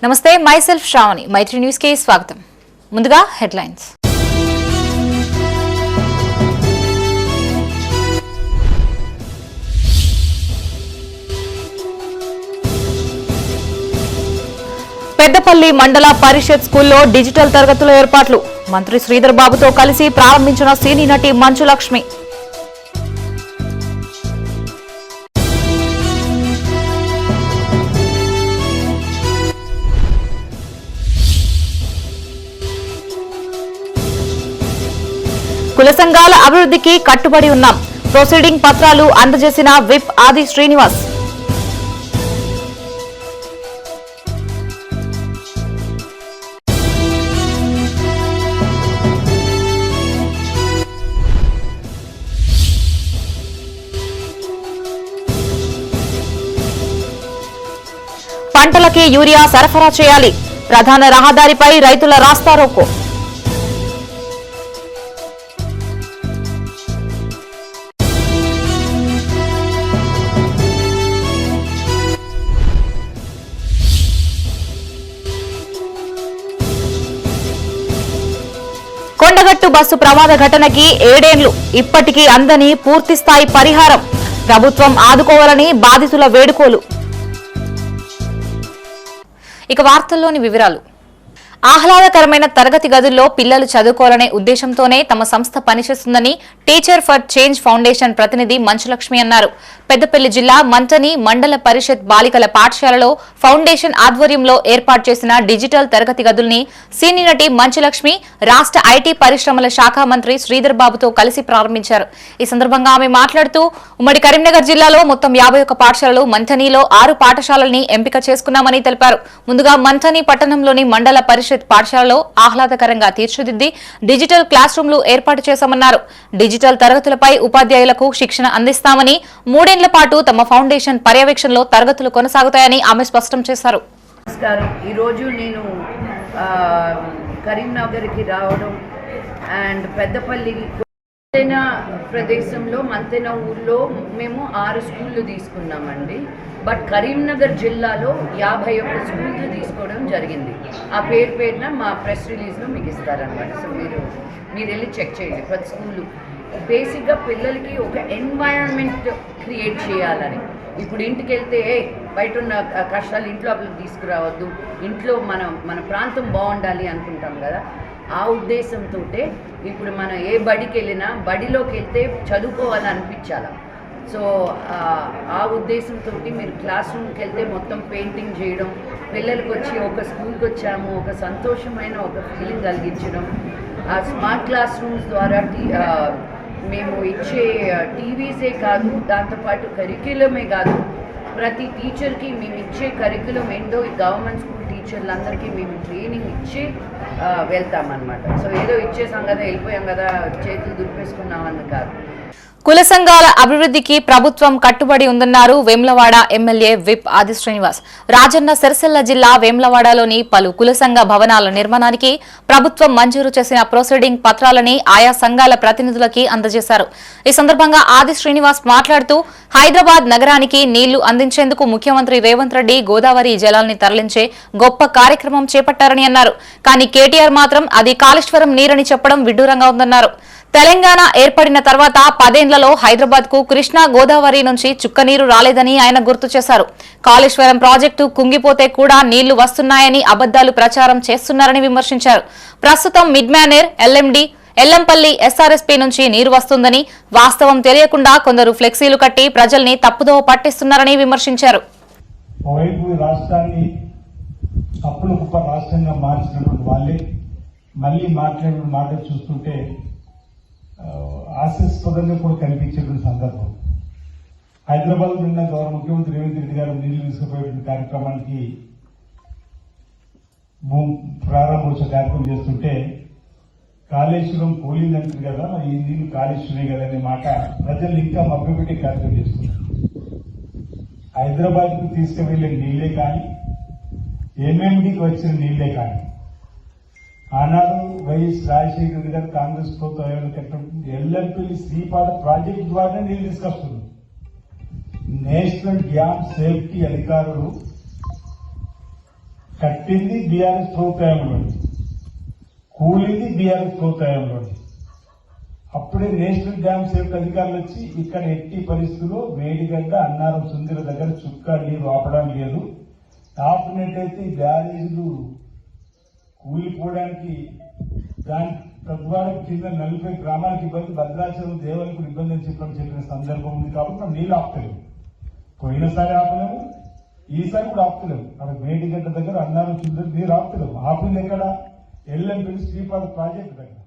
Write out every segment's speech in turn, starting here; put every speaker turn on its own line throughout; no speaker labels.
నమస్తే, మైసెల్ఫ్ శ్రావణి. మైత్రి న్యూస్ కి స్వాగతం. ముందుగా హెడ్లైన్స్. పెద్దపల్లి మండల పరిషత్ స్కూల్లో డిజిటల్ తరగతుల ఏర్పాట్లు. మంత్రి శ్రీధర్ బాబుతో కలిసి ప్రారంభించిన సినీ నటి మంచు లక్ష్మి. కుల సంఘాల అభివృద్ధికి కట్టుబడి ఉన్నాం. ప్రొసీడింగ్ పత్రాలు అందజేసిన విప్ ఆది శ్రీనివాస్. పంటలకి యూరియా సరఫరా చేయాలి. ప్రధాన రహదారిపై రైతుల రాస్తారోకో. కొండగట్టు బస్సు ప్రమాద ఘటనకి 7 ఏళ్లు. ఇప్పటికీ అందని పూర్తిస్థాయి పరిహారం. ప్రభుత్వం ఆదుకోవాలని బాధితుల వేడుకోలు. ఇక వార్తల్లోని వివరాలు. ఆహ్లాదకరమైన తరగతి గదుల్లో పిల్లలు చదువుకోవాలనే ఉద్దేశంతోనే తమ సంస్థ పనిచేస్తుందని టీచర్ ఫర్ చేంజ్ ఫౌండేషన్ ప్రతినిధి మంచులక్ష్మి అన్నారు. పెద్దపల్లి జిల్లా మంతని మండల పరిషత్ బాలికల పాఠశాలలో ఫౌండేషన్ ఆధ్వర్యంలో ఏర్పాటు చేసిన డిజిటల్ తరగతి గదుల్ని సినీ నటి మంచులక్ష్మి రాష్ట్ర ఐటీ పరిశ్రమల శాఖ మంత్రి శ్రీధర్ బాబుతో కలిసి ప్రారంభించారు. ఈ సందర్భంగా ఆమె మాట్లాడుతూ ఉమ్మడి కరీంనగర్ జిల్లాలో మొత్తం 51 పాఠశాలలు, మంథనీలో 6 పాఠశాలల్ని ఎంపిక చేసుకున్నామని తెలిపారు. ముందుగా మంథని పట్టణంలోని మండల పరిషత్ పాఠశాలలో ఆహ్లాదకరంగా తీర్చిదిద్ది డిజిటల్ క్లాస్ రూమ్లు ఏర్పాటు చేశామన్నారు. డిజిటల్ తరగతులపై ఉపాధ్యాయులకు శిక్షణ అందిస్తామని, 3 ఏళ్ల పాటు తమ ఫౌండేషన్ పర్యవేక్షణలో తరగతులు కొనసాగుతాయని ఆమె స్పష్టం చేశారు.
నమస్కారం. ఈరోజు నేను కరీంనగర్కి రావడం అండ్ పెద్దపల్లి ప్రదేశంలో మంతెన ఊర్లో మేము 6 స్కూళ్ళు తీసుకున్నామండి. బట్ కరీంనగర్ జిల్లాలో 51 స్కూళ్ళు తీసుకోవడం జరిగింది. ఆ పేరున మా ప్రెస్ రిలీజ్లో మీకు ఇస్తారనమాట. సో మీరు వెళ్ళి చెక్ చేయండి. ప్రతి స్కూళ్ళు బేసిక్గా పిల్లలకి ఒక ఎన్వైరన్మెంట్ క్రియేట్ చేయాలని. ఇప్పుడు ఇంటికి వెళ్తే బయట ఉన్న కష్టాలు ఇంట్లో తీసుకురావద్దు, ఇంట్లో మన ప్రాంతం బాగుండాలి అనుకుంటాం కదా. ఆ ఉద్దేశంతో ఇప్పుడు మనం ఏ బడికి వెళ్ళినా బడిలోకి వెళ్తే చదువుకోవాలని అనిపించాలి. సో ఆ ఉద్దేశంతో మీరు క్లాస్ రూమ్కి వెళ్తే మొత్తం పెయింటింగ్ చేయడం, పిల్లలకి వచ్చి ఒక స్కూల్కి వచ్చాము ఒక సంతోషమైన ఒక ఫీలింగ్ కలిగించడం. ఆ స్మార్ట్ క్లాస్ రూమ్స్ ద్వారా మేము ఇచ్చే టీవీసే కాదు, దాంతోపాటు కరిక్యులమే కాదు, ప్రతి టీచర్కి మేము ఇచ్చే కరిక్యులం ఏంటో ఈ గవర్నమెంట్ స్కూల్ టీచర్లందరికీ మేము ట్రైనింగ్ ఇచ్చి వెళ్తామన్నమాట. సో ఏదో ఇచ్చేసాం కదా, వెళ్ళిపోయాం కదా, చేతులు దులిపేసుకున్నామని కాదు.
కుల సంఘాల అభివృద్ధికి ప్రభుత్వం కట్టుబడి ఉందన్నారు వేములవాడ ఎమ్మెల్యే విప్ ఆది శ్రీనివాస్. రాజన్న సిరిసిల్ల జిల్లా వేములవాడలోని పలు కుల సంఘ భవనాల నిర్మాణానికి ప్రభుత్వం మంజూరు చేసిన ప్రొసీడింగ్ పత్రాలని ఆయా సంఘాల ప్రతినిధులకి అందజేశారు. ఈ సందర్భంగా ఆది శ్రీనివాస్ మాట్లాడుతూ హైదరాబాద్ నగరానికి నీళ్లు అందించేందుకు ముఖ్యమంత్రి రేవంత్ రెడ్డి గోదావరి జలాల్ని తరలించే గొప్ప కార్యక్రమం చేపట్టారని అన్నారు. కానీ కేటీఆర్ మాత్రం అది కాళేశ్వరం నీరని చెప్పడం విడ్డూరంగా ఉందన్నారు. తెలంగాణ ఏర్పడిన తర్వాత 10 ఏళ్లలో హైదరాబాద్ కు కృష్ణా గోదావరి నుంచి చుక్కనీరు రాలేదని ఆయన గుర్తు చేశారు. కాళేశ్వరం ప్రాజెక్టు కుంగిపోతే కూడా నీళ్లు వస్తున్నాయని అబద్దాలు ప్రచారం చేస్తున్నారని విమర్శించారు. ప్రస్తుతం మిడ్మానేర్, ఎల్ఎండి, ఎల్లంపల్లి ఎస్ఆర్ఎస్పీ నుంచి నీరు వస్తుందని, వాస్తవం తెలియకుండా కొందరు ఫ్లెక్సీలు కట్టి ప్రజల్ని తప్పుదోవ పట్టిస్తున్నారని విమర్శించారు.
ఆశాస్పదంగా కూడా కనిపించేటువంటి సందర్భం. హైదరాబాద్ నిన్న గౌరవ ముఖ్యమంత్రి రేవంత్ రెడ్డి గారు నీళ్లు తీసుకుపోయేటువంటి కార్యక్రమానికి ప్రారంభోత్సవ కార్యక్రమం చేస్తుంటే కాళేశ్వరం పోలిందంటారు కదా, ఈ నీళ్లు కాళేశ్వరే కదా అనే మాట ప్రజలు ఇంకా మభ్యపెట్టే కార్యక్రమం చేస్తున్నారు. హైదరాబాద్ కు తీసుకువెళ్లే నీళ్లే కానీ, ఎంఎండికి వచ్చిన నీళ్లే కానీ, ఆనాడు వైఎస్ రాజశేఖర గారు కాంగ్రెస్ ప్రభుత్వం ఎల్లంపల్లి శ్రీపాద ప్రాజెక్టు ద్వారా నీళ్లు తీసుకొస్తున్నారు. నేషనల్ డ్యామ్ సేఫ్టీ అధికారులు కట్టింది బీఆర్ఎస్ ప్రభుత్వంలోని, కూలింది బీఆర్ఎస్ ప్రభుత్వంలోని. అప్పుడే నేషనల్ డ్యామ్ సేఫ్టీ అధికారులు వచ్చి ఇక్కడ ఎట్టి పరిస్థితుల్లో వేడిగడ్డ అన్నారం సుందిర దగ్గర చుక్క నీరు ఆపడం లేదు, ఆపినట్టయితే బ్యారేజీలు కూలిపోవడానికి దాని తద్వారా కింద 40 గ్రామాలకు ఇబ్బంది, భద్రాచలం దేవాలకు ఇబ్బంది అని చెప్పిన సందర్భం ఉంది. కాబట్టి మనం నీళ్ళు ఆపుతలేము. పోయినసారి ఆపలేము, ఈసారి కూడా ఆపుతలేము. అక్కడ వేడిగడ్డ దగ్గర అన్నారం సుందర నీరు ఆపుతలేము. ఆపింది ఎక్కడ? ఎల్ఎంపల్లి శ్రీపాద ప్రాజెక్టు దగ్గర.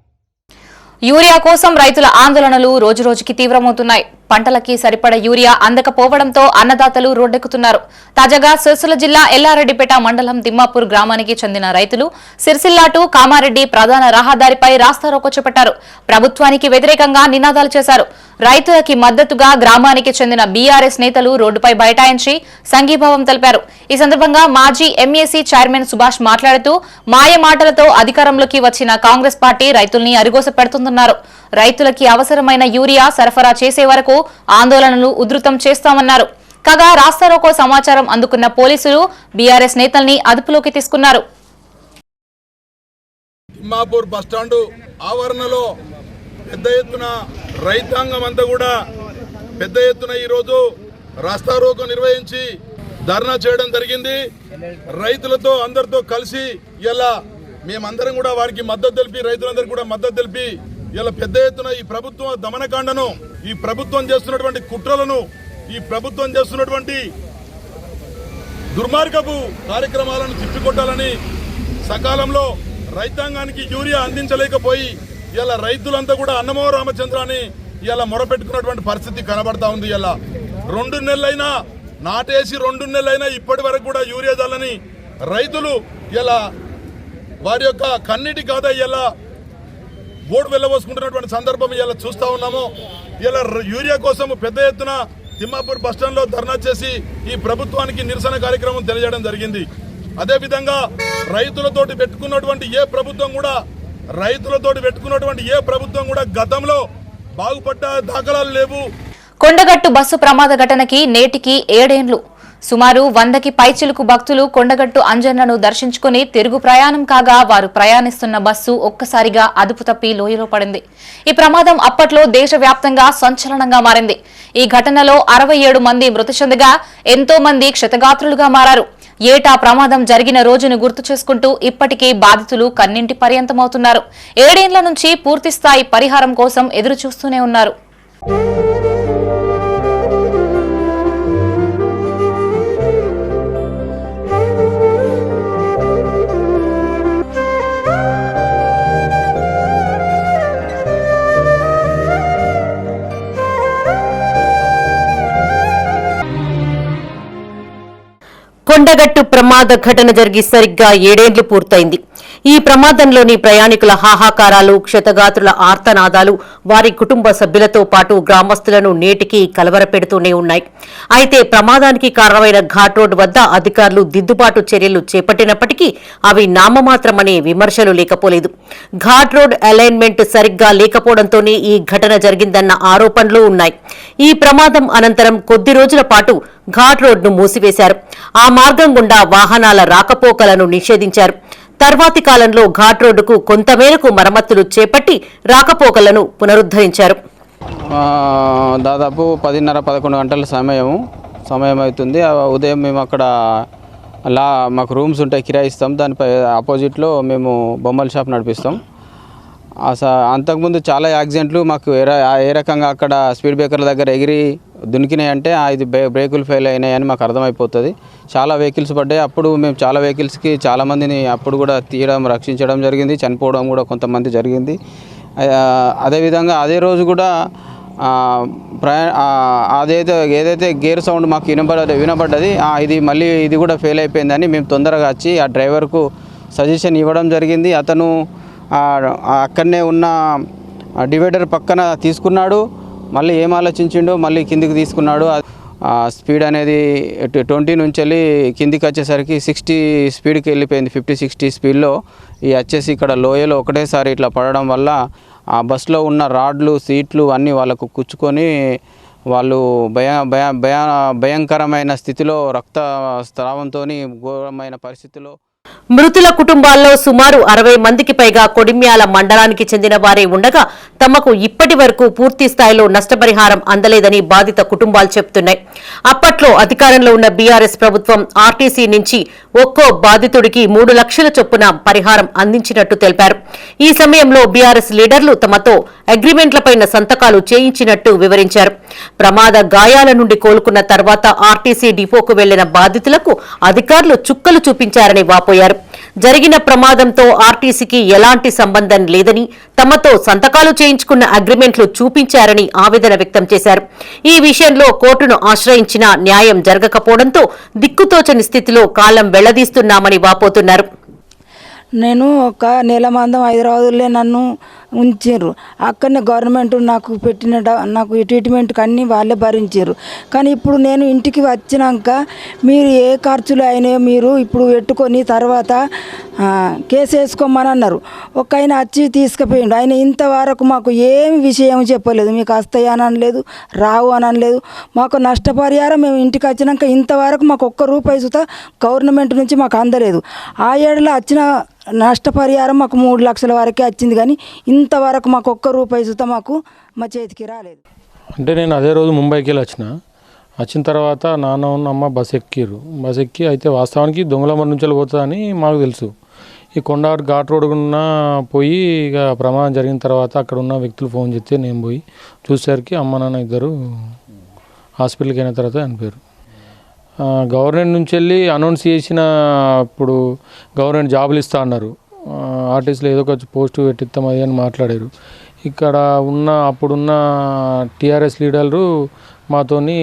యూరియా కోసం రైతుల ఆందోళనలు రోజురోజుకి తీవ్రమవుతున్నాయి. పంటలకి సరిపడ యూరియా అందకపోవడంతో అన్నదాతలు రోడ్డెక్కుతున్నారు. తాజాగా సిరిసిల్ల జిల్లా ఎల్లారెడ్డిపేట మండలం తిమ్మాపూర్ గ్రామానికి చెందిన రైతులు సిరిసిల్ల టు కామారెడ్డి ప్రధాన రహదారిపై రాస్తారోకో చేపట్టారు. ప్రభుత్వానికి వ్యతిరేకంగా నినాదాలు చేశారు. రైతులకి మద్దతుగా గ్రామానికి చెందిన బీఆర్ఎస్ నేతలు రోడ్డుపై బైఠాయించి సంఘీభావం తెలిపారు. ఈ సందర్భంగా మాజీ ఎంఏసీ చైర్మన్ సుభాష్ మాట్లాడుతూ మాయ మాటలతో అధికారంలోకి వచ్చిన కాంగ్రెస్ పార్టీ రైతుల్ని అరిగోస పెడుతుందన్నారు. రైతులకి అవసరమైన యూరియా సరఫరా చేసే వరకు ఆందోళనలు ఉధృతం చేస్తామన్నారు. కాగా రాస్తారోకో సమాచారం అందుకున్న పోలీసులు బీఆర్ఎస్ నేతల్ని అదుపులోకి తీసుకున్నారు.
తిమ్మాపూర్ బస్టాండు ఆవరణలో పెద్ద ఎత్తున రైతాంగం అంతా కూడా పెద్ద ఎత్తున ఈరోజు రాస్తారోకో నిర్వహించి ధర్నా చేయడం జరిగింది. రైతులతో అందరితో కలిసి ఇలా మేమందరం కూడా వారికి మద్దతు తెలిపి, రైతులందరికీ కూడా మద్దతు తెలిపి ఇలా పెద్ద ఎత్తున ఈ ప్రభుత్వం దమనకాండను, ఈ ప్రభుత్వం చేస్తున్నటువంటి కుట్రలను, ఈ ప్రభుత్వం చేస్తున్నటువంటి దుర్మార్గపు కార్యక్రమాలను తిప్పికొట్టాలని, సకాలంలో రైతాంగానికి యూరియా అందించలేకపోయి ఇలా రైతులంతా కూడా అన్నమో రామచంద్ర అని ఇలా మొరపెట్టుకున్నటువంటి పరిస్థితి కనబడతా ఉంది. ఇలా 2 నెలలైనా నాటేసి 2 నెలలైనా ఇప్పటి వరకు కూడా యూరియా జల్లని రైతులు ఇలా వారి యొక్క కన్నీటి గాథ ఇలా బోర్డు వెళ్ళబోసుకుంటున్నటువంటి సందర్భం ఇలా చూస్తూ ఉన్నాము. ఇలా యూరియా కోసం పెద్ద ఎత్తున తిమ్మాపూర్ బస్టాండ్లో ధర్నా చేసి ఈ ప్రభుత్వానికి నిరసన కార్యక్రమం తెలియజేయడం జరిగింది. అదేవిధంగా రైతులతోటి పెట్టుకున్నటువంటి ఏ ప్రభుత్వం కూడా గతంలో బాగుపడ్డ దాఖలాలు లేవు.
కొండగట్టు బస్సు ప్రమాద ఘటనకి నేటికి 7 ఏళ్లు. సుమారు 100కి పైచిలుకు భక్తులు కొండగట్టు అంజన్నను దర్శించుకుని తిరుగు ప్రయాణం కాగా వారు ప్రయాణిస్తున్న బస్సు ఒక్కసారిగా అదుపు తప్పి లోయలో పడింది. ఈ ప్రమాదం అప్పట్లో దేశవ్యాప్తంగా సంచలనంగా మారింది. ఈ ఘటనలో 67 మంది మృతి చెందగా ఎంతో మంది క్షతగాత్రులుగా మారారు. ఏటా ప్రమాదం జరిగిన రోజును గుర్తు చేసుకుంటూ ఇప్పటికీ బాధితులు కన్నింటి పర్యంతమవుతున్నారు. 7 ఏళ్ల నుంచి పూర్తిస్థాయి పరిహారం కోసం ఎదురు చూస్తూనే ఉన్నారు.
కొండగట్టు ప్రమాద ఘటన జరిగి సరిగ్గా 7 ఏళ్లు పూర్తయింది. ఈ ప్రమాదంలోని ప్రయాణికుల హాహాకారాలు, క్షతగాత్రుల ఆర్తనాదాలు వారి కుటుంబ సభ్యులతో పాటు గ్రామస్తులను నేటికి కలవరపెడుతూనే ఉన్నాయి. అయితే ప్రమాదానికి కారణమైన ఘాట్ రోడ్ వద్ద అధికారులు దిద్దుబాటు చర్యలు చేపట్టినప్పటికీ అవి నామమాత్రమనే విమర్శలు లేకపోలేదు. ఘాట్ రోడ్ అలైన్మెంట్ సరిగ్గా లేకపోవడంతోనే ఈ ఘటన జరిగిందన్న ఆరోపణలు ఉన్నాయి. ఈ ప్రమాదం అనంతరం కొద్ది రోజుల పాటు ఘాట్ రోడ్ను మూసివేశారు. ఆ మార్గం గుండా వాహనాల రాకపోకలను నిషేధించారు. తర్వాతి కాలంలో ఘాట్ రోడ్డుకు కొంతమేరకు మరమ్మతులు చేపట్టి రాకపోకలను పునరుద్ధరించారు.
దాదాపు 10:30-11 గంటల సమయం అవుతుంది. ఉదయం మేము అక్కడ మాకు రూమ్స్ ఉంటాయి, కిరాయిస్తాం. దానిపై ఆపోజిట్లో మేము బొమ్మల షాప్ నడిపిస్తాం. అంతకుముందు చాలా యాక్సిడెంట్లు మాకు ఏ రకంగా అక్కడ స్పీడ్ బ్రేకర్ల దగ్గర ఎగిరి దునికినాయంటే ఇది బ్రేకులు ఫెయిల్ అయినాయని మాకు అర్థమైపోతుంది. చాలా వెహికల్స్ పడ్డాయి. అప్పుడు మేము చాలా వెహికల్స్కి చాలామందిని అప్పుడు కూడా రక్షించడం జరిగింది. చనిపోవడం కూడా కొంతమంది జరిగింది. అదేవిధంగా అదే రోజు కూడా ఏదైతే గేర్ సౌండ్ మాకు వినపడ్డది, ఇది కూడా ఫెయిల్ అయిపోయిందని మేము తొందరగా వచ్చి ఆ డ్రైవర్కు సజెషన్ ఇవ్వడం జరిగింది. అతను అక్కడనే ఉన్న డివైడర్ పక్కన తీసుకున్నాడు. మళ్ళీ ఏం ఆలోచించిండో మళ్ళీ కిందికి తీసుకున్నాడు. స్పీడ్ అనేది 20 నుంచి వెళ్ళి కిందికి వచ్చేసరికి 60 స్పీడ్కి వెళ్ళిపోయింది. 50-60 స్పీడ్లో వచ్చేసి ఇక్కడ లోయలో ఒకటేసారి ఇట్లా పడడం వల్ల ఆ బస్సులో ఉన్న రాడ్లు, సీట్లు అన్నీ వాళ్ళకు కుచ్చుకొని వాళ్ళు భయంకరమైన స్థితిలో రక్తస్రావంతో ఘోరమైన పరిస్థితిలో
మృతుల కుటుంబాల్లో సుమారు 60 మందికి పైగా కొడిమ్యాల మండలానికి చెందిన వారే ఉండగా తమకు ఇప్పటి వరకు పూర్తి స్థాయిలో నష్టపరిహారం అందలేదని బాధిత కుటుంబాలు చెబుతున్నాయి. అప్పట్లో అధికారంలో ఉన్న బీఆర్ఎస్ ప్రభుత్వం ఆర్టీసీ నుంచి ఒక్కో బాధితుడికి 3 లక్షల చొప్పున పరిహారం అందించినట్టు తెలిపారు. ఈ సమయంలో బీఆర్ఎస్ లీడర్లు తమతో అగ్రిమెంట్లపై సంతకాలు చేయించినట్టు వివరించారు. ప్రమాద గాయాల నుండి కోలుకున్న తర్వాత ఆర్టీసీ డిపోకు వెళ్లిన బాధితులకు అధికారులు చుక్కలు చూపించారని వాపోయారు. జరిగిన ప్రమాదంతో ఆర్టీసీకి ఎలాంటి సంబంధం లేదని తమతో సంతకాలు చేయించుకున్న అగ్రిమెంట్లు చూపించారని ఆవేదన వ్యక్తం చేశారు. ఈ విషయంలో కోర్టును ఆశ్రయించినా న్యాయం జరగకపోవడంతో దిక్కుతోచని స్థితిలో కాలం వెళ్లదీస్తున్నామని వాపోతున్నారు.
నేను ఒక నెల మందం హైదరాబాద్లో నన్ను ఉంచారు. అక్కడనే గవర్నమెంట్ నాకు ట్రీట్మెంట్కి అన్నీ వాళ్ళే భరించారు. కానీ ఇప్పుడు నేను ఇంటికి వచ్చినాక మీరు ఏ ఖర్చులు అయినాయో మీరు ఇప్పుడు పెట్టుకొని తర్వాత కేసు వేసుకోమని అన్నారు. ఒక ఆయన వచ్చి తీసుకుపోయిండు. ఆయన ఇంతవరకు మాకు ఏమి విషయం చెప్పలేదు. మీకు వస్తాయి అని అనలేదు, రావు అని అనలేదు. మాకు నష్టపరిహారం మేము ఇంటికి వచ్చినాక ఇంతవరకు మాకు ఒక్క రూపాయి సుతా గవర్నమెంట్ నుంచి మాకు అందలేదు. ఆ ఏడులో వచ్చిన నష్టపరిహారం మాకు 3 లక్షల వరకే వచ్చింది. కానీ ఇంతవరకు మాకు ఒక్క రూపాయి సుతా మాకు మా చేతికి రాలేదు.
అంటే నేను అదే రోజు ముంబైకి వెళ్ళి వచ్చిన తర్వాత నాన్న ఉన్న అమ్మ బస్ ఎక్కి అయితే వాస్తవానికి దొంగలమర నుంచి పోతుందని మాకు తెలుసు. ఈ కొండ ఘాట్ రోడ్ ఉన్న పోయి ఇక ప్రమాదం జరిగిన తర్వాత అక్కడ ఉన్న వ్యక్తులు ఫోన్ చేస్తే నేను పోయి చూసేసరికి అమ్మ నాన్న ఇద్దరు హాస్పిటల్కి అయిన తర్వాత చనిపోయారు. గవర్నమెంట్ నుంచి వెళ్ళి అనౌన్స్ చేసిన ఇప్పుడు గవర్నమెంట్ జాబులు ఇస్తా అన్నారు. ఆర్టీసీలో ఏదో ఒక పోస్టు పెట్టిస్తాం అది అని మాట్లాడారు. ఇక్కడ అప్పుడున్న టీఆర్ఎస్ లీడర్లు మాతోని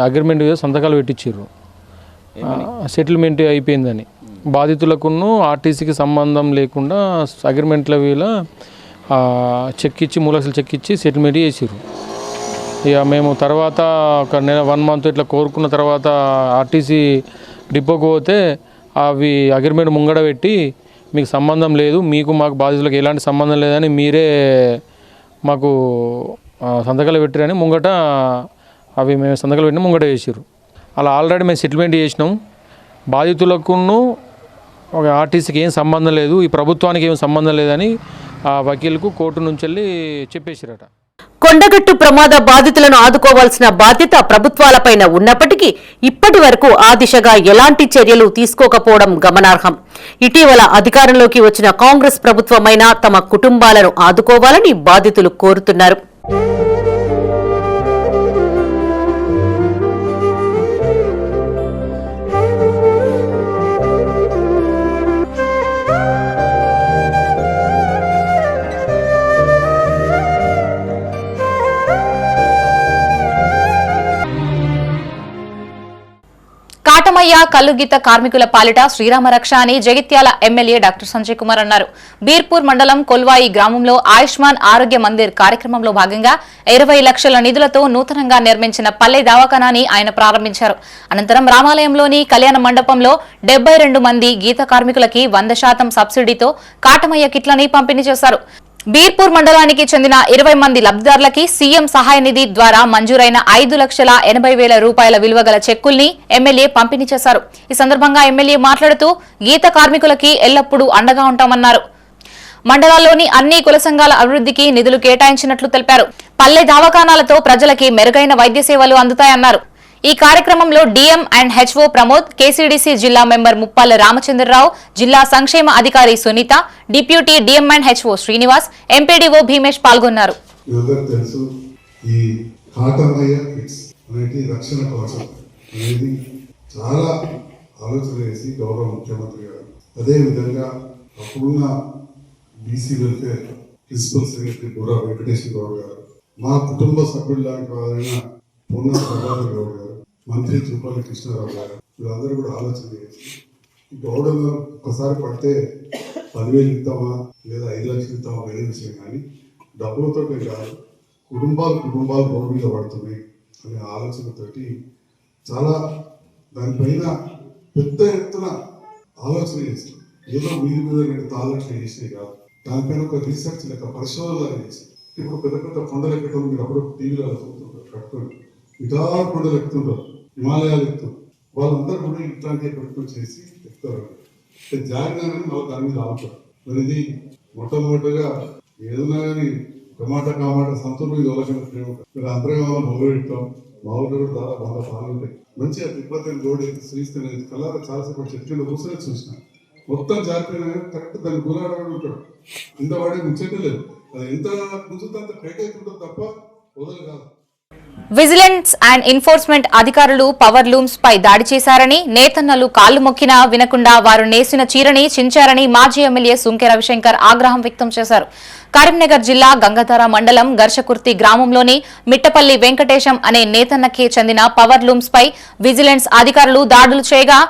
అగ్రిమెంట్ సంతకాలు పెట్టించారు. సెటిల్మెంట్ అయిపోయిందని బాధితులకును ఆర్టీసీకి సంబంధం లేకుండా అగ్రిమెంట్ల వీళ్ళ చెక్ ఇచ్చి 3 లక్షలు చెక్ ఇచ్చి సెటిల్మెంట్ చేసారు. ఇక మేము తర్వాత ఒక 1 మంత్ ఇట్లా కోరుకున్న తర్వాత ఆర్టీసీ డిపోకు పోతే అవి అగ్రిమెంట్ ముంగడ పెట్టి మీకు సంబంధం లేదు, మీకు మాకు బాధితులకు ఎలాంటి సంబంధం లేదని మీరే మాకు సంతకాలు పెట్టారని ముంగట అవి మేము సంతకాలు పెట్టిన ముంగట చేసారు. అలా ఆల్రెడీ మేము సెటిల్మెంట్ చేసినాం. బాధితులకును ఒక ఆర్టీసీకి ఏం సంబంధం లేదు, ఈ ప్రభుత్వానికి ఏం సంబంధం లేదని ఆ వకీలకు కోర్టు నుంచి వెళ్ళి చెప్పేసిరట.
కొండగట్టు ప్రమాద బాధితులను ఆదుకోవాల్సిన బాధ్యత ప్రభుత్వాలపైన ఉన్నప్పటికీ ఇప్పటి వరకు ఆ దిశగా ఎలాంటి చర్యలు తీసుకోకపోవడం గమనార్హం. ఇటీవల అధికారంలోకి వచ్చిన కాంగ్రెస్ ప్రభుత్వమైనా తమ కుటుంబాలను ఆదుకోవాలని బాధితులు కోరుతున్నారు.
కాటమయ్య కల్లుగీత కార్మికుల పాలిట శ్రీరామ రక్ష అని జగిత్యాల ఎమ్మెల్యే డాక్టర్ సంజయ్ కుమార్ అన్నారు. బీర్పూర్ మండలం కొల్వాయి గ్రామంలో ఆయుష్మాన్ ఆరోగ్య మందిర్ కార్యక్రమంలో భాగంగా 20 లక్షల నిధులతో నూతనంగా నిర్మించిన పల్లె దవాఖానాని ఆయన ప్రారంభించారు. అనంతరం రామాలయంలోని కళ్యాణ మండపంలో 72 మంది గీత కార్మికులకి 100% సబ్సిడీతో కాటమయ్య కిట్లని పంపిణీ చేశారు. బీర్పూర్ మండలానికి చెందిన 20 మంది లబ్ధిదారులకి సీఎం సహాయ నిధి ద్వారా మంజూరైన 5,80,000 రూపాయల విలువ గల చెక్కుల్ని ఎమ్మెల్యే పంపిణీ చేశారు. ఈ సందర్భంగా ఎమ్మెల్యే మాట్లాడుతూ గీత కార్మికులకి ఎల్లప్పుడూ అండగా ఉంటామన్నారు. మండలాల్లోని అన్ని కుల సంఘాల అభివృద్ధికి నిధులు కేటాయించినట్లు తెలిపారు. పల్లె దవాఖానాలతో ప్రజలకి మెరుగైన వైద్య సేవలు అందుతాయన్నారు. ఈ కార్యక్రమంలో DM and HO Pramod, KCDC జిల్లా మెంబర్ ముప్పాల రామచంద్రరావు, జిల్లా సంక్షేమ అధికారి Sunitha, deputy DM and HO Srinivas, MPDO Bheemesh పాల్గొన్నారు.
ఈ కాటమయ్య కిట్స్ అనేది రక్షణ కవచం అనేది చాలా ఆలోచన చేసి గౌరవ ముఖ్యమంత్రి గారు, అదే విధంగా అప్పుడున్న BC welfare principal secretary Burra Venkateshwara Goud గారు, మా కుటుంబ సభ్యుల్లాంటి వారైన పొన్న ప్రభాకర్ గౌడ్ గారు, మంత్రి చూపల్లి కృష్ణారావు గారు, వీళ్ళందరూ కూడా ఆలోచన చేసి గౌడంలో ఒక్కసారి పడితే 10,000 ఇస్తామా లేదా 5 లక్షలు ఇస్తామా వేరే విషయం, కానీ డబ్బులతో కాదు, కుటుంబాలు రోడ్డు మీద పడుతున్నాయి అనే ఆలోచనతోటి చాలా దానిపైన పెద్ద ఎత్తున ఆలోచన చేసి ఏదో మీద 2 ఆలోచన చేసినాయి కాదు, దానిపైన ఒక రీసెర్చ్ లెక్క పరిశోధన చేసి ఇప్పుడు పెద్ద పెద్ద కొండలు ఎక్కడం మీరు అప్పుడు టీవీలో కట్టుకొని ఇటారు కొండలు ఎక్కుతుంటారు, హిమాలయాలు ఎక్కుతారు, వాళ్ళందరూ కూడా ఇట్లాంటివి పెట్టుకొని చేసి ఎక్కుతారు. జారినారని మళ్ళీ దాని మీద ఆగుతారు. మరి ఇది మొట్టమొదటిగా ఏదైనా కానీ టమాటా కామాటా సంతూర్ మీద మీరు అంతర్గామం మొదలుపెట్టాం. మా ఊళ్ళో కూడా దాదాపు 100 పాలు ఉంటాయి. మంచిగా తిప్పతి రోడ్ శ్రీస్తే కలర్ చాలాసేపు చెట్లు కూర్చొని చూసిన మొత్తం జారిపోయినా కరెక్ట్ దాన్ని గులాడు ఉంటాడు. ఇంత వాడే ముచ్చట లేదు. అది ఎంత గుంజుతో అంత టైట్ అవుతుంటుంది తప్ప వదలు కాదు.
విజిలెన్స్ అండ్ ఎన్ఫోర్స్మెంట్ అధికారులు పవర్ లూమ్స్ పై దాడి చేశారని, నేతన్నలు కాళ్లు మొక్కినా వినకుండా వారు నేసిన చీరని చించారని మాజీ ఎమ్మెల్యే సుంకె రవిశంకర్ ఆగ్రహం వ్యక్తం చేశారు. కరీంనగర్ జిల్లా గంగాధర మండలం గర్షకుర్తి గ్రామంలోని మిట్టపల్లి వెంకటేశం అనే నేతన్నకే చెందిన పవర్ లూమ్స్ పై విజిలెన్స్ అధికారులు దాడులు చేయగా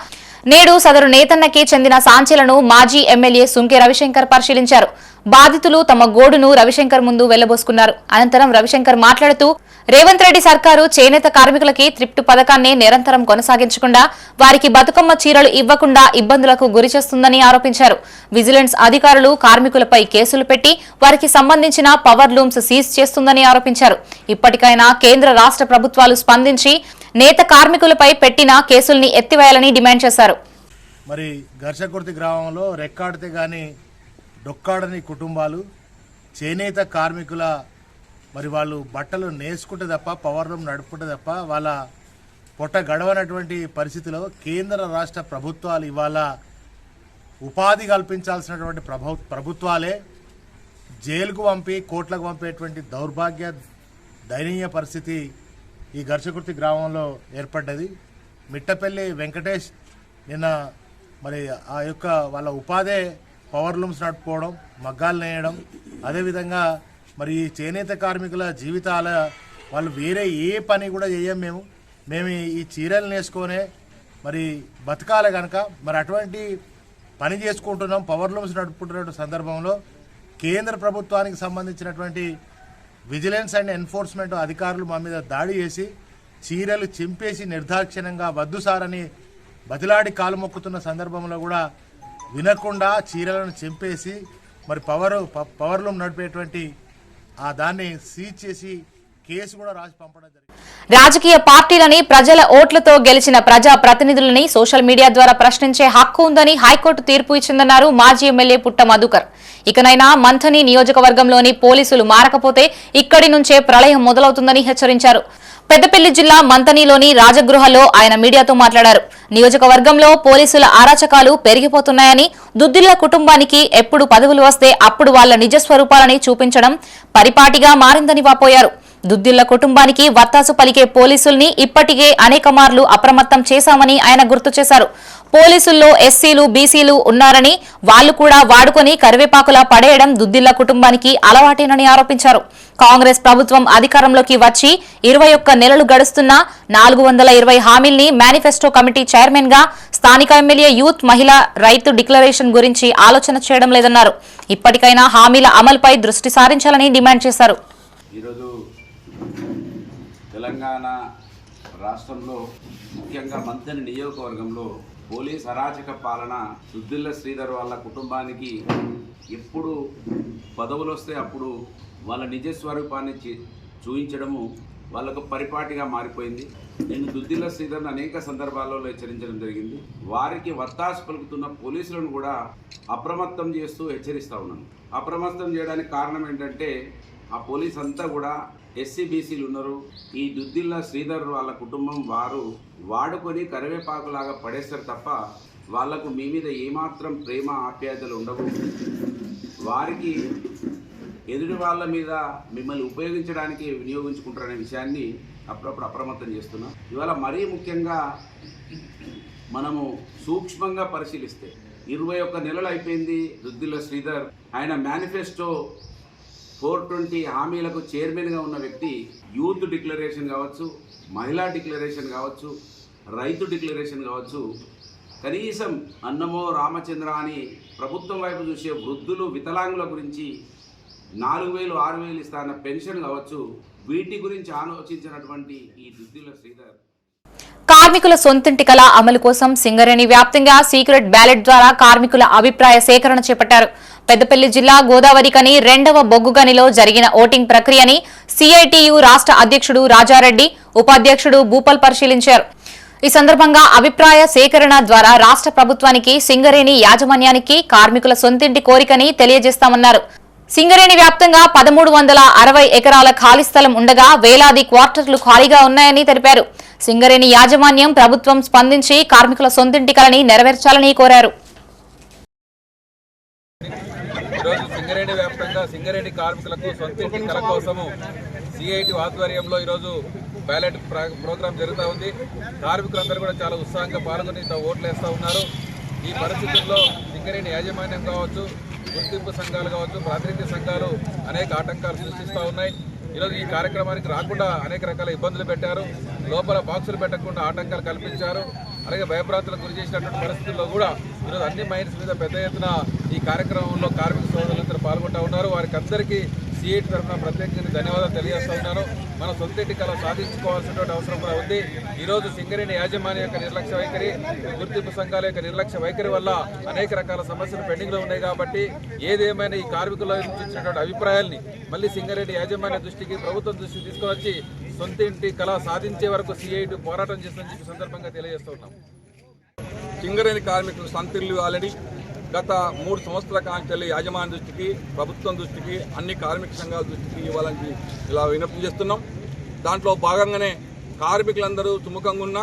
నేడు సదరు నేతన్నకే చెందిన సాంచెలను మాజీ ఎమ్మెల్యే సుంకె రవిశంకర్ పరిశీలించారు. బాధితులు తమ గోడును రవిశంకర్ ముందు వెళ్లబోసుకున్నారు. అనంతరం రవిశంకర్ మాట్లాడుతూ రేవంత్ రెడ్డి సర్కారు చేనేత కార్మికులకి త్రిప్ట్ పథకాన్ని నిరంతరం కొనసాగించకుండా వారికి బతుకమ్మ చీరలు ఇవ్వకుండా ఇబ్బందులకు గురిచేస్తుందని ఆరోపించారు. విజిలెన్స్ అధికారులు కార్మికులపై కేసులు పెట్టి వారికి సంబంధించిన పవర్ లూమ్స్ సీజ్ చేస్తుందని ఆరోపించారు. ఇప్పటికైనా కేంద్ర రాష్ట్ర ప్రభుత్వాలు స్పందించి నేత కార్మికులపై పెట్టిన కేసుల్ని ఎత్తివేయాలని డిమాండ్ చేశారు.
మరి ఘర్షకుర్తి గ్రామంలో రెక్కాడితే గాని డొక్కాడని కుటుంబాలు, చేనేత కార్మికుల మరి వాళ్ళు బట్టలు నేసుకుంటే తప్ప పవర్ లూమ్ నడుపుకుంటే తప్ప వాళ్ళ పొట్ట గడవనటువంటి పరిస్థితిలో కేంద్ర రాష్ట్ర ప్రభుత్వాలు ఇవాళ ఉపాధి కల్పించాల్సినటువంటి ప్రభుత్వాలే జైలుకు పంపి కోట్లకు పంపేటువంటి దౌర్భాగ్య దయనీయ పరిస్థితి ఈ ఘర్షకుర్తి గ్రామంలో ఏర్పడ్డది. మిట్టపల్లి వెంకటేష్ నిన్న మరి ఆ యొక్క వాళ్ళ ఉపాధే పవర్ లూమ్స్ నడుపుకోవడం, మగ్గాలు నేయడం. అదేవిధంగా మరి ఈ చేనేత కార్మికుల జీవితాల వాళ్ళు వేరే ఏ పని కూడా చేయం. మేము ఈ చీరలు నేసుకొనే మరి బతకాలి కనుక మరి అటువంటి పని చేసుకుంటున్నాం, పవర్ లూమ్స్ నడుపుకుంటున్న సందర్భంలో కేంద్ర ప్రభుత్వానికి సంబంధించినటువంటి విజిలెన్స్ అండ్ ఎన్ఫోర్స్మెంట్ అధికారులు మా మీద దాడి చేసి చీరలు చింపేసి నిర్దాక్షిణ్యంగా వద్దు సారని బతిలాడి కాలు మొక్కుతున్న సందర్భంలో కూడా వినకుండా చీరలను చింపేసి మరి పవర్ లూమ్ నడిపేటువంటి ఆ దాన్ని సీజ్ చేసి కేసు కూడా రాసి పంపడం జరిగింది.
రాజకీయ పార్టీలని ప్రజల ఓట్లతో గెలిచిన ప్రజా ప్రతినిధులని సోషల్ మీడియా ద్వారా ప్రశ్నించే హక్కు ఉందని హైకోర్టు తీర్పు ఇచ్చిందన్నారు మాజీ ఎమ్మెల్యే పుట్ట మధుకర్. ఇకనైనా మంథని నియోజకవర్గంలోని పోలీసులు మారకపోతే ఇక్కడి నుంచే ప్రళయం మొదలవుతుందని హెచ్చరించారు. పెద్దపల్లి జిల్లా మంథనిలోని రాజగృహలో ఆయన మీడియాతో మాట్లాడారు. నియోజకవర్గంలో పోలీసుల అరాచకాలు పెరిగిపోతున్నాయని, దుద్దిళ్ల కుటుంబానికి ఎప్పుడు పదవులు వస్తే అప్పుడు వాళ్ల నిజస్వరూపాలని చూపించడం పరిపాటిగా మారిందని వాపోయారు. దుద్దిళ్ల కుటుంబానికి వత్తాసు పలికే పోలీసుల్ని ఇప్పటికే అనేక మార్లు అప్రమత్తం చేశామని ఆయన గుర్తు చేశారు. పోలీసుల్లో ఎస్సీలు, బీసీలు ఉన్నారని వాళ్లు కూడా వాడుకొని కరివేపాకులా పడేయడం దుద్దిళ్ల కుటుంబానికి అలవాటేనని ఆరోపించారు. కాంగ్రెస్ ప్రభుత్వం అధికారంలోకి వచ్చి 21 నెలలు గడుస్తున్నా 420 హామీల్ని మేనిఫెస్టో కమిటీ చైర్మన్ గా స్థానిక ఎమ్మెల్యే యూత్, మహిళా, రైతు డిక్లరేషన్ గురించి ఆలోచన చేయడం లేదన్నారు. ఇప్పటికైనా హామీల అమలుపై దృష్టి సారించాలని డిమాండ్ చేశారు.
ఈరోజు తెలంగాణ రాష్ట్రంలో ముఖ్యంగా మంథని నియోజకవర్గంలో పోలీస్ అరాచక పాలన, దుద్దిళ్ల శ్రీధర్ వాళ్ళ కుటుంబానికి ఎప్పుడు పదవులు వస్తే అప్పుడు వాళ్ళ నిజస్వరూపాన్ని చూపించడము వాళ్ళకు పరిపాటిగా మారిపోయింది. నేను దుద్దిళ్ల శ్రీధర్ని అనేక సందర్భాల్లో హెచ్చరించడం జరిగింది. వారికి వత్తాసు పలుకుతున్న పోలీసులను కూడా అప్రమత్తం చేస్తూ హెచ్చరిస్తూ ఉన్నాను. అప్రమత్తం చేయడానికి కారణం ఏంటంటే ఆ పోలీస్ అంతా కూడా ఎస్సీ, బీసీలు ఉన్నారు. ఈ దుద్దిళ్ల శ్రీధర్ వాళ్ళ కుటుంబం వారు వాడుకొని కరివేపాకులాగా పడేస్తారు తప్ప వాళ్లకు మీ మీద ఏమాత్రం ప్రేమ, ఆప్యాయతలు ఉండవు. వారికి ఎదుటి వాళ్ళ మీద మిమ్మల్ని ఉపయోగించడానికి వినియోగించుకుంటారనే విషయాన్ని అప్పుడప్పుడు అప్రమత్తం చేస్తున్నాం. ఇవాళ మరీ ముఖ్యంగా మనము సూక్ష్మంగా పరిశీలిస్తే 21 నెలలు అయిపోయింది దుద్దిళ్ల శ్రీధర్. ఆయన మేనిఫెస్టో 420 హామీలకు చైర్మన్గా ఉన్న వ్యక్తి యూత్ డిక్లరేషన్ కావచ్చు, మహిళా డిక్లరేషన్ కావచ్చు, రైతు డిక్లరేషన్ కావచ్చు, కనీసం అన్నమో రామచంద్ర అని ప్రభుత్వం వైపు చూసే వృద్ధులు, వికలాంగుల గురించి 4,000, 6,000 ఇస్తాన్న పెన్షన్ కావచ్చు, వీటి గురించి ఆలోచించినటువంటి ఈ దుద్దిళ్ల శ్రీధర్
కార్మికుల సొంతింటి కళ అమలు కోసం సింగరేణి వ్యాప్తంగా సీక్రెట్ బ్యాలెట్ ద్వారా కార్మికుల అభిప్రాయ సేకరణ చేపట్టారు. పెద్దపల్లి జిల్లా గోదావరికని 2వ బొగ్గుగనిలో జరిగిన ఓటింగ్ ప్రక్రియని సిఐటియు రాష్ట్ర అధ్యక్షుడు రాజారెడ్డి, ఉపాధ్యక్షుడు భూపాల్ పరిశీలించారు. ఈ సందర్భంగా అభిప్రాయ సేకరణ ద్వారా రాష్ట్ర ప్రభుత్వానికి సింగరేణి యాజమాన్యానికి కార్మికుల సొంతింటి కోరికని తెలియజేస్తామన్నారు. సింగరేణి వ్యాప్తంగా 1360 ఎకరాల ఖాళీ స్థలం ఉండగా వేలాది క్వార్టర్లు ఖాళీగా ఉన్నాయని తెలిపారు. సింగరేణి యాజమాన్యం ప్రభుత్వం స్పందించి కార్మికుల సొంతింటి కలని నెరవేర్చాలని కోరారు.
ఈరోజు సింగరేణి వ్యాప్తంగా సింగరేణి కార్మికులకు సొంతింటి కల కోసము సిఐటి ఆధ్వర్యంలో ఈరోజు బ్యాలెట్ ప్రోగ్రాం జరుగుతూ ఉంది. కార్మికులందరూ కూడా చాలా ఉత్సాహంగా పాల్గొని ఓట్లు వేస్తూ ఉన్నారు. ఈ పరిస్థితుల్లో సింగరేణి యాజమాన్యం కావచ్చు, గుర్తింపు సంఘాలు కావచ్చు, ప్రాతినిధ్య సంఘాలు అనేక ఆటంకాలు సృష్టిస్తూ ఉన్నాయి. ఈరోజు ఈ కార్యక్రమానికి రాకుండా అనేక రకాల ఇబ్బందులు పెట్టారు. లోపల బాక్సులు పెట్టకుండా ఆటంకాలు కల్పించారు. అలాగే భయభ్రాంతులకు గురి చేసినటువంటి పరిస్థితుల్లో కూడా ఈరోజు అన్ని మైన్స్ మీద పెద్ద ఎత్తున ఈ కార్యక్రమంలో కార్మిక సోదరులందరూ పాల్గొంటూ ఉన్నారు. వారికి అందరికీ సిఐటి తరఫున ప్రత్యేకంగా ధన్యవాదాలు తెలియజేస్తూ ఉన్నాను. మన సొంతింటి కళ సాధించుకోవాల్సినటువంటి అవసరం కూడా ఉంది. ఈరోజు సింగరేణి యాజమాన్యం యొక్క నిర్లక్ష్య వైఖరి, గుర్తింపు సంఘాల యొక్క నిర్లక్ష్య వైఖరి వల్ల అనేక రకాల సమస్యలు పెండింగ్లో ఉన్నాయి. కాబట్టి ఏదేమైనా ఈ కార్మికుల నుంచి ఇచ్చినటువంటి అభిప్రాయాల్ని మళ్ళీ సింగరేణి యాజమాన్య దృష్టికి, ప్రభుత్వం దృష్టికి తీసుకొని వచ్చి సొంతింటి కళ సాధించే వరకు సిఐటి పోరాటం చేస్తుందని చెప్పి సందర్భంగా తెలియజేస్తూ ఉన్నాం.
సింగరేణి కార్మికులు సొంతిల్లు ఇవ్వాలని గత 3 సంవత్సరాల కాంచెల్లి యాజమాన్య దృష్టికి, ప్రభుత్వం దృష్టికి, అన్ని కార్మిక సంఘాల దృష్టికి ఇవ్వాలని ఇలా విజ్ఞప్తి చేస్తున్నాం. దాంట్లో భాగంగానే కార్మికులందరూ సుముఖంగా ఉన్న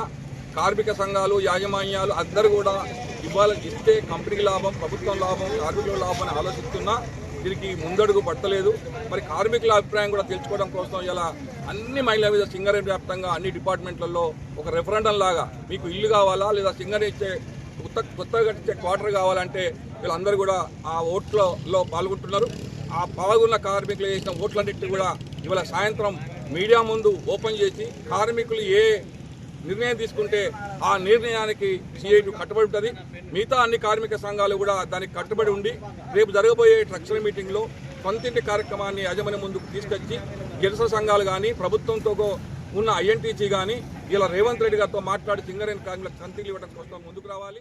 కార్మిక సంఘాలు, యాజమాన్యాలు అందరూ కూడా ఇస్తే కంపెనీకి లాభం, ప్రభుత్వం లాభం, కార్మికుల లాభం అని ఆలోచిస్తున్నా దీనికి ముందడుగు పట్టలేదు. మరి కార్మికుల అభిప్రాయం కూడా తెలుసుకోవడం కోసం ఇలా అన్ని మహిళల మీద సింగరేణి వ్యాప్తంగా అన్ని డిపార్ట్మెంట్లలో ఒక రెఫరెండం లాగా మీకు ఇల్లు కావాలా లేదా సింగరేణి ఇచ్చే కొత్తగా కట్టించే క్వార్టర్ కావాలంటే వీళ్ళందరూ కూడా ఆ ఓట్లలో పాల్గొంటున్నారు. ఆ పాల్గొన్న కార్మికులు చేసిన ఓట్లన్నింటినీ కూడా ఇవాళ సాయంత్రం మీడియా ముందు ఓపెన్ చేసి కార్మికులు ఏ నిర్ణయం తీసుకుంటే ఆ నిర్ణయానికి సిఐటి కట్టుబడి ఉంటుంది. మిగతా అన్ని కార్మిక సంఘాలు కూడా దానికి కట్టుబడి ఉండి రేపు జరగబోయే ట్రక్షన్ మీటింగ్లో సొంతింటి కార్యక్రమాన్ని యాజమాన్యం ముందుకు తీసుకొచ్చి గిరిజన సంఘాలు కానీ ప్రభుత్వంతో ఉన్న ఐఎన్టీసీ కానీ ఇలా రేవంత్ రెడ్డి గారితో మాట్లాడి సింగరేణి కార్మికులకు సొంతిల్లు ఇవ్వడం కోసం ముందుకు రావాలి.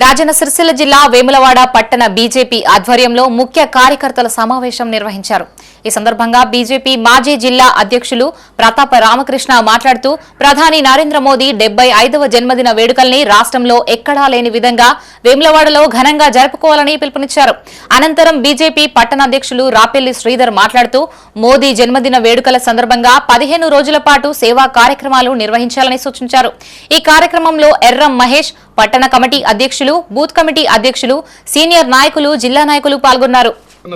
రాజన్న సిరిసిల్ల జిల్లా వేములవాడ పట్టణ బీజేపీ ఆధ్వర్యంలో ముఖ్య కార్యకర్తల సమావేశం నిర్వహించారు. ఈ సందర్భంగా బీజేపీ మాజీ జిల్లా అధ్యక్షులు ప్రతాప రామకృష్ణ మాట్లాడుతూ ప్రధాని నరేంద్ర మోదీ 75వ జన్మదిన వేడుకల్ని రాష్ట్రంలో ఎక్కడా లేని విధంగా వేములవాడలో ఘనంగా జరుపుకోవాలని పిలుపునిచ్చారు. అనంతరం బీజేపీ పట్టణ అధ్యక్షులు రాపెల్లి శ్రీధర్ మాట్లాడుతూ మోదీ జన్మదిన వేడుకల సందర్భంగా 15 రోజుల పాటు సేవా కార్యక్రమాలు నిర్వహించాలని సూచించారు. ఈ కార్యక్రమంలో ఎర్రం మహేష్, పట్టణ కమిటీ అధ్యక్షులు, బూత్ కమిటీ అధ్యక్షులు, సీనియర్ నాయకులు, జిల్లా నాయకులు పాల్గొన్నారు.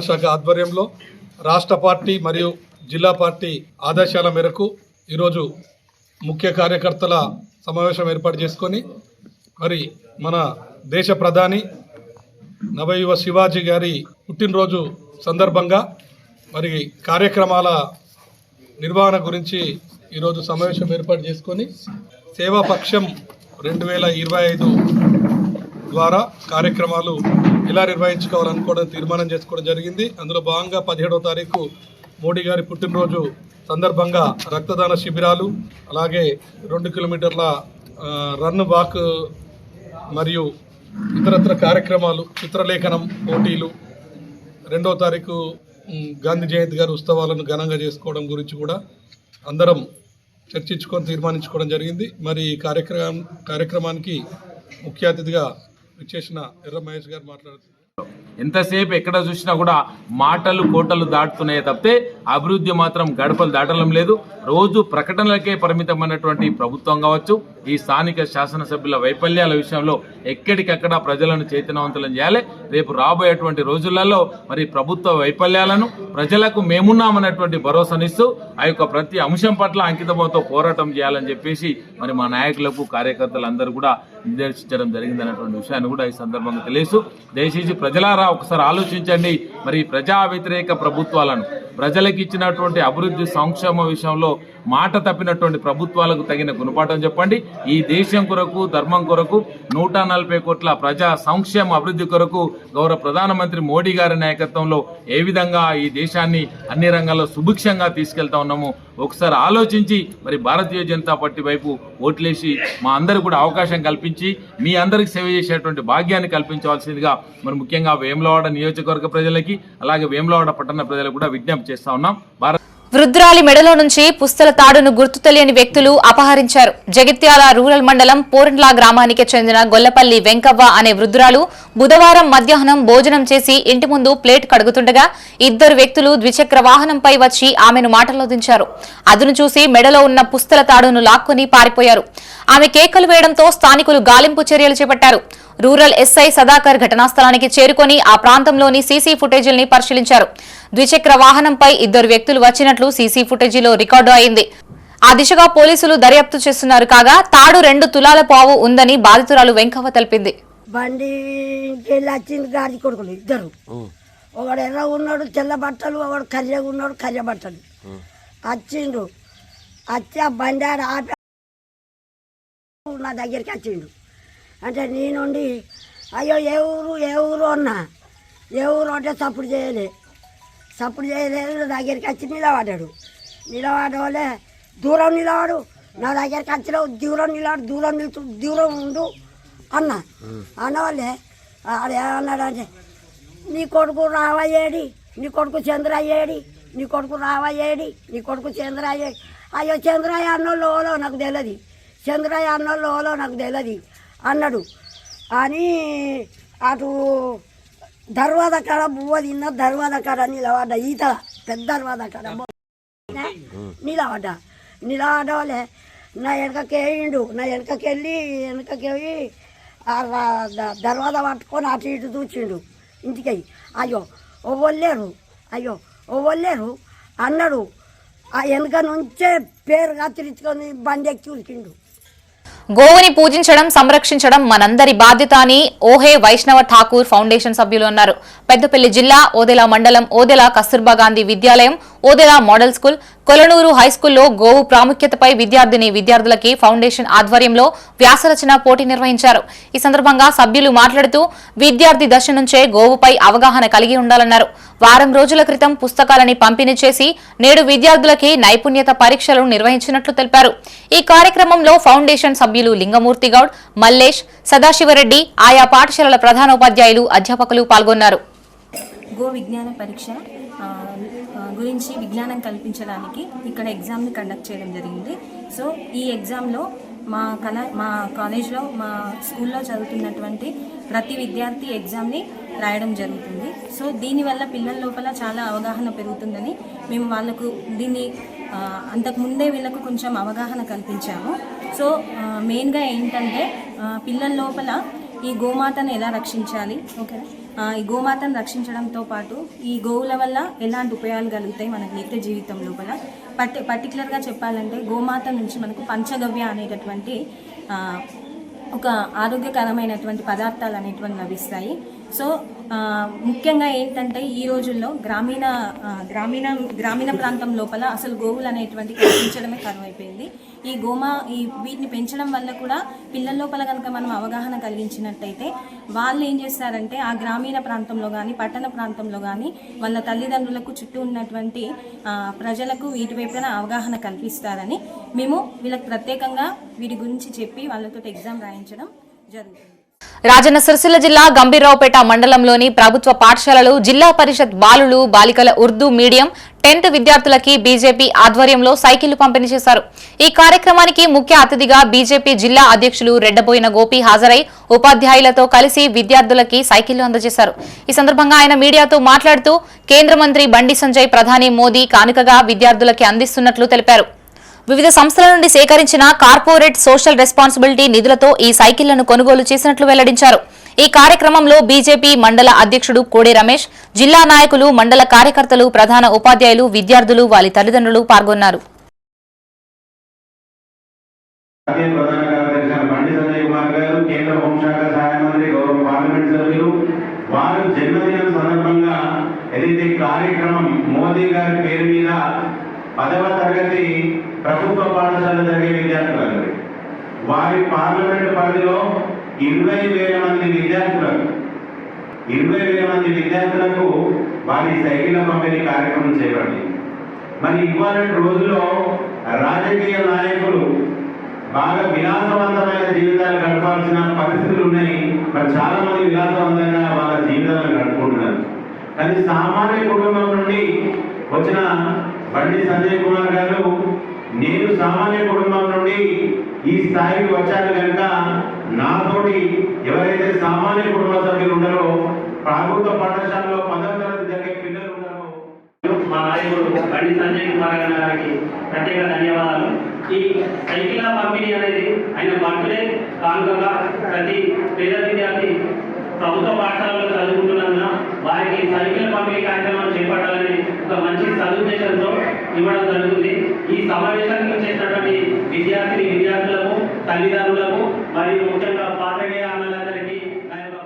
శాఖ ఆధ్వర్యంలో రాష్ట్ర పార్టీ మరియు జిల్లా పార్టీ ఆదేశాల మేరకు ఈరోజు ముఖ్య కార్యకర్తల సమావేశం ఏర్పాటు చేసుకొని మరి మన దేశ ప్రధాని నవయువ శివాజీ గారి పుట్టినరోజు సందర్భంగా మరి కార్యక్రమాల నిర్వహణ గురించి ఈరోజు సమావేశం ఏర్పాటు చేసుకొని సేవాపక్షం 2025 ద్వారా కార్యక్రమాలు ఎలా నిర్వహించుకోవాలనుకోవడం తీర్మానం చేసుకోవడం జరిగింది. అందులో భాగంగా 17వ తారీఖు మోడీ గారి పుట్టినరోజు సందర్భంగా రక్తదాన శిబిరాలు, అలాగే 2 కిలోమీటర్ల రన్ వాక్ మరియు ఇతరత్ర కార్యక్రమాలు, చిత్రలేఖనం పోటీలు, 2వ తారీఖు గాంధీ జయంతి గారి ఉత్సవాలను ఘనంగా చేసుకోవడం గురించి కూడా అందరం చర్చించుకొని తీర్మానించుకోవడం జరిగింది. మరి ఈ కార్యక్రమానికి ముఖ్య అతిథిగా విచ్చేసిన ఎర్ర మహేష్ గారు మాట్లాడుతున్నారు.
ఎంతసేపు ఎక్కడ చూసినా కూడా మాటలు కోటలు దాటుతున్నాయే తప్పితే అభివృద్ధి మాత్రం గడపలు దాటడం లేదు. రోజు ప్రకటనలకే పరిమితమైనటువంటి ప్రభుత్వం కావచ్చు, ఈ స్థానిక శాసనసభ్యుల వైఫల్యాల విషయంలో ఎక్కడికక్కడ ప్రజలను చైతన్యవంతులను చేయాలి. రేపు రాబోయేటువంటి రోజులలో మరి ప్రభుత్వ వైఫల్యాలను ప్రజలకు మేమున్నామన్నటువంటి భరోసానిస్తూ ఆ యొక్క ప్రతి అంశం పట్ల అంకితభావంతో పోరాటం చేయాలని చెప్పేసి మరి మా నాయకులకు, కార్యకర్తలందరూ కూడా నిర్దేశించడం జరిగిందన్నటువంటి విషయాన్ని కూడా ఈ సందర్భంగా తెలియదు. దయచేసి ప్రజలారా ఒకసారి ఆలోచించండి. మరి ప్రజా వ్యతిరేక ప్రభుత్వాలను, ప్రజలకు ఇచ్చినటువంటి అభివృద్ధి సంక్షేమ విషయంలో మాట తప్పినటువంటి ప్రభుత్వాలకు తగిన గుణపాఠం చెప్పండి. ఈ దేశం కొరకు, ధర్మం కొరకు 140 కోట్ల ప్రజా సంక్షేమ అభివృద్ధి కొరకు గౌరవ ప్రధానమంత్రి మోడీ గారి నాయకత్వంలో ఏ విధంగా ఈ దేశాన్ని అన్ని రంగాల్లో సుభిక్షంగా తీసుకెళ్తా ఉన్నాము ఒకసారి ఆలోచించి మరి భారతీయ జనతా పార్టీ వైపు ఓట్లేసి మా అందరికి కూడా అవకాశం కల్పించి మీ అందరికి సేవ చేసేటువంటి భాగ్యాన్ని కల్పించవలసిందిగా మరి ముఖ్యంగా వేములవాడ నియోజకవర్గ ప్రజలకి, అలాగే వేములవాడ పట్టణ ప్రజలకు కూడా విజ్ఞప్తి చేస్తా ఉన్నాం.
వృద్ధురాలి మెడలో నుంచి పుస్తల తాడును గుర్తు తెలియని వ్యక్తులు అపహరించారు. జగిత్యాల రూరల్ మండలం పోరండ్ల గ్రామానికి చెందిన గొల్లపల్లి వెంకవ్వ అనే వృద్ధురాలు బుధవారం మధ్యాహ్నం భోజనం చేసి ఇంటి ముందు ప్లేట్ కడుగుతుండగా ఇద్దరు వ్యక్తులు ద్విచక్ర వాహనంపై వచ్చి ఆమెను మాటల్లో దించారు. అదును చూసి మెడలో ఉన్న పుస్తల తాడును లాక్కొని పారిపోయారు. ఆమె కేకలు వేయడంతో స్థానికులు గాలింపు చర్యలు చేపట్టారు. రూరల్ ఎస్ఐ సదాకర్ ఘటనా స్థలానికి చేరుకొని ఆ ప్రాంతంలోని సీసీ ఫుటేజీల్ని పరిశీలించారు. ద్విచక్ర వాహనంపై ఇద్దరు వ్యక్తులు వచ్చినట్లు సీసీ ఫుటేజీలో రికార్డు అయింది. ఆ దిశగా పోలీసులు దర్యాప్తు చేస్తున్నారు. కాగా తాడు 2 తులాల పావు ఉందని బాధితురాలు వెంకవ్వ తెలిపింది.
బండికి వచ్చింది గాడి కొడుకులు ఇద్దరు, ఒకడు ఎర్ర ఉన్నాడు తెల్ల బట్టలు, ఒకడు కర్రెగా ఉన్నాడు కర్రె బట్టలు. వచ్చిండు, వచ్చి ఆ బండి ఆడ ఆపి నా దగ్గరికి వచ్చిండు. అంటే నేనుండి అయ్యో ఏ ఊరు అన్నా, ఏ ఊరు అంటే సప్పుడు చేయలేదు. నా దగ్గరికి వచ్చి నిలబడ్డాడు. నిలబడలే దూరం నిలబడు, నా దగ్గరికి వచ్చినావు దూరం ఉండు అన్న అన్నవాళ్ళే. ఆడు ఏమన్నాడంటే నీ కొడుకు రావయ్యేడి, నీ కొడుకు చంద్రయ్యేడి, నీ కొడుకు రావయ్యేడి, నీ కొడుకు చంద్రయ్యేడి. అయ్యో చంద్రయ్య అన్నోళ్ళు ఓలో నాకు తెలియదు, చంద్రయ్య అన్నోళ్ళు ఓలో నాకు తెలియదు అన్నాడు. అని అటు దర్వాద కాడ బువ్వ తిన్న దర్వాద కాడ నిలబడ్డా, ఈత పెద్ద దర్వాద కాడ నిలబడ్డవాళ్ళే. నా వెనకకేయిండు, నా వెనకకెళ్ళి దర్వాద పట్టుకొని అటు ఇటు చూచిండు ఇంటికి. అయ్యో ఓవలేరు అన్నాడు. ఆ వెనక నుంచే పేరు కత్తిరించుకొని బండి ఎక్కి ఉరికిండు.
గోవుని పూజించడం సంరక్షించడం మనందరి బాధ్యత అని ఓహే వైష్ణవ ఠాకూర్ ఫౌండేషన్ సభ్యులు అన్నారు. పెద్దపల్లి జిల్లా ఓదెల మండలం ఓదెల కస్తూర్బా గాంధీ విద్యాలయం, ఓదెల మోడల్ స్కూల్, కొలనూరు హైస్కూల్లో గోవు ప్రాముఖ్యతపై విద్యార్థులకి ఫౌండేషన్ ఆధ్వర్యంలో వ్యాసరచన పోటీ నిర్వహించారు. ఈ సందర్భంగా సభ్యులు మాట్లాడుతూ విద్యార్థి దశ నుంచే గోవుపై అవగాహన కలిగి ఉండాలన్నారు. వారం రోజుల క్రితం పుస్తకాలని పంపిణీ చేసి నేడు విద్యార్థులకి నైపుణ్యత పరీక్షలు నిర్వహించినట్లు తెలిపారు. ఈ కార్యక్రమంలో ఫౌండేషన్ సభ్యులు లింగమూర్తి గౌడ్, మల్లేష్, సదాశివరెడ్డి, ఆయా పాఠశాలల ప్రధానోపాధ్యాయులు, అధ్యాపకులు పాల్గొన్నారు.
గో విజ్ఞాన పరీక్ష గురించి విజ్ఞానం కల్పించడానికి ఇక్కడ ఎగ్జామ్ని కండక్ట్ చేయడం జరిగింది. సో ఈ ఎగ్జామ్లో మా కాలేజ్లో మా స్కూల్లో చదువుతున్నటువంటి ప్రతి విద్యార్థి ఎగ్జామ్ని రాయడం జరుగుతుంది. సో దీనివల్ల పిల్లల లోపల చాలా అవగాహన పెరుగుతుందని మేము వాళ్ళకు దీన్ని అంతకుముందే వీళ్ళకు కొంచెం అవగాహన కల్పించాము. సో మెయిన్గా ఏంటంటే పిల్లల లోపల ఈ గోమాతను ఎలా రక్షించాలి, ఓకే, ఈ గోమాతను రక్షించడంతో పాటు ఈ గోవుల వల్ల ఎలాంటి ఉపయోగాలు కలుగుతాయి మనకి నిత్య జీవితం లోపల. పర్టికులర్గా చెప్పాలంటే గోమాత నుంచి మనకు పంచగవ్య అనేటటువంటి ఒక ఆరోగ్యకరమైనటువంటి పదార్థాలు అనేటువంటి లభిస్తాయి. సో ముఖ్యంగా ఏంటంటే ఈ రోజుల్లో గ్రామీణ ప్రాంతం లోపల అసలు గోవులు అనేటువంటి పెంచడమే కరువైపోయింది. వీటిని పెంచడం వల్ల కూడా పిల్లల లోపల కనుక మనం అవగాహన కలిగించినట్టయితే వాళ్ళు ఏం చేస్తారంటే ఆ గ్రామీణ ప్రాంతంలో కానీ పట్టణ ప్రాంతంలో కానీ వాళ్ళ తల్లిదండ్రులకు చుట్టూ ఉన్నటువంటి ప్రజలకు వీటి వైపున అవగాహన కల్పిస్తారని మేము వీళ్ళకి ప్రత్యేకంగా వీటి గురించి చెప్పి వాళ్ళతో ఎగ్జామ్ రాయించడం జరుగుతుంది.
రాజన్న సిరిసిల్ల జిల్లా గంభీర్రావుపేట మండలంలోని ప్రభుత్వ పాఠశాలలు, జిల్లా పరిషత్ బాలులు బాలికల ఉర్దూ మీడియం 10th విద్యార్థులకి బీజేపీ ఆధ్వర్యంలో సైకిళ్లు పంపిణీ చేశారు. ఈ కార్యక్రమానికి ముఖ్య అతిథిగా బీజేపీ జిల్లా అధ్యక్షులు రెడ్డబోయిన గోపి హాజరై ఉపాధ్యాయులతో కలిసి విద్యార్థులకి సైకిళ్లు అందజేశారు. ఈ సందర్భంగా ఆయన మీడియాతో మాట్లాడుతూ కేంద్ర మంత్రి బండి సంజయ్ ప్రధాని మోదీ కానుకగా విద్యార్థులకి అందిస్తున్నట్లు తెలిపారు. వివిధ సంస్థల నుండి సేకరించిన కార్పొరేట్ సోషల్ రెస్పాన్సిబిలిటీ నిధులతో ఈ సైకిళ్లను కొనుగోలు చేసినట్లు వెల్లడించారు. ఈ కార్యక్రమంలో బీజేపీ మండల అధ్యక్షుడు కోడి రమేష్, జిల్లా నాయకులు, మండల కార్యకర్తలు, ప్రధాన ఉపాధ్యాయులు, విద్యార్థులు, వారి తల్లిదండ్రులు పాల్గొన్నారు.
పదవ తరగతి ప్రభుత్వ పాఠశాల జరిగే విద్యార్థులందరూ వారి పార్లమెంట్ పరిధిలో 20,000 మంది విద్యార్థులకు వారి సైకిల్ పంపిణీ కార్యక్రమం చేపట్టింది. మరి ఇవాళ రోజుల్లో రాజకీయ నాయకులు బాగా విలాసవంతమైన జీవితాలు గడపాల్సిన పరిస్థితులు ఉన్నాయి. మరి చాలా మంది విలాసవంతంగా వాళ్ళ జీవితాలను గడుపుకుంటున్నారు. కానీ సామాన్య కుటుంబం నుండి వచ్చిన బండి సంజయ్ కుమార్ గారు నేను సామాన్య కుటుంబం నుండి ఈ స్థాయికి వచ్చాను కనుక నాతోటి ఎవరైతే సామాన్య కుటుంబ సభ్యులు ఉన్నారో ప్రభుత్వ పాఠశాలలో 10వ తరగతి జరిగే పిల్లలు ఉన్నారో
మా నాయకుడు బండి సంజయ్ కుమార్ గారికి ప్రత్యేక ధన్యవాదాలు. ఈ సైకిల్ పంపిణీ అనేది ఆయన బర్త్డే కానుకగా ప్రతి పేద విద్యార్థి ప్రభుత్వ పాఠశాలలో చదువుకుంటున్నందున వారికి సైకిల్ పంపిణీ కార్యక్రమం చేపట్టాలని ఒక మంచి సదుద్దేశంతో ఇవ్వడం జరుగుతుంది. ఈ సమావేశానికి చేసినటువంటి విద్యార్థులకు, తల్లిదండ్రులకు మరియు ముఖ్యంగా పాత్రికేయ అన్నలందరికీ నా యొక్క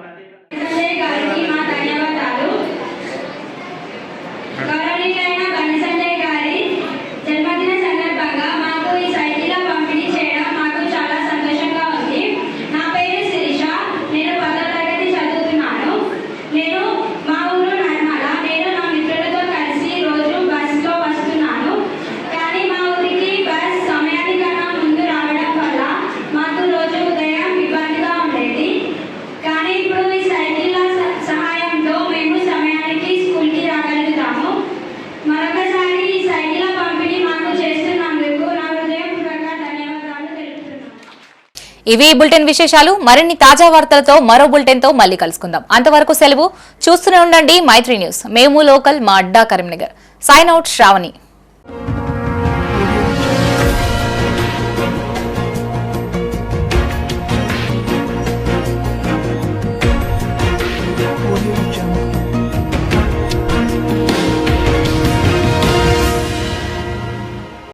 ఇవి బులెటిన్ విశేషాలు. మరిన్ని తాజా వార్తలతో మరో బులెటిన్ తో మళ్ళీ కలుసుకుందాం. అంతవరకు సెలవు. చూస్తూనే ఉండండి మైత్రి న్యూస్. మేము లోకల్, మా అడ్డా కరీంనగర్. Sign out Shravani.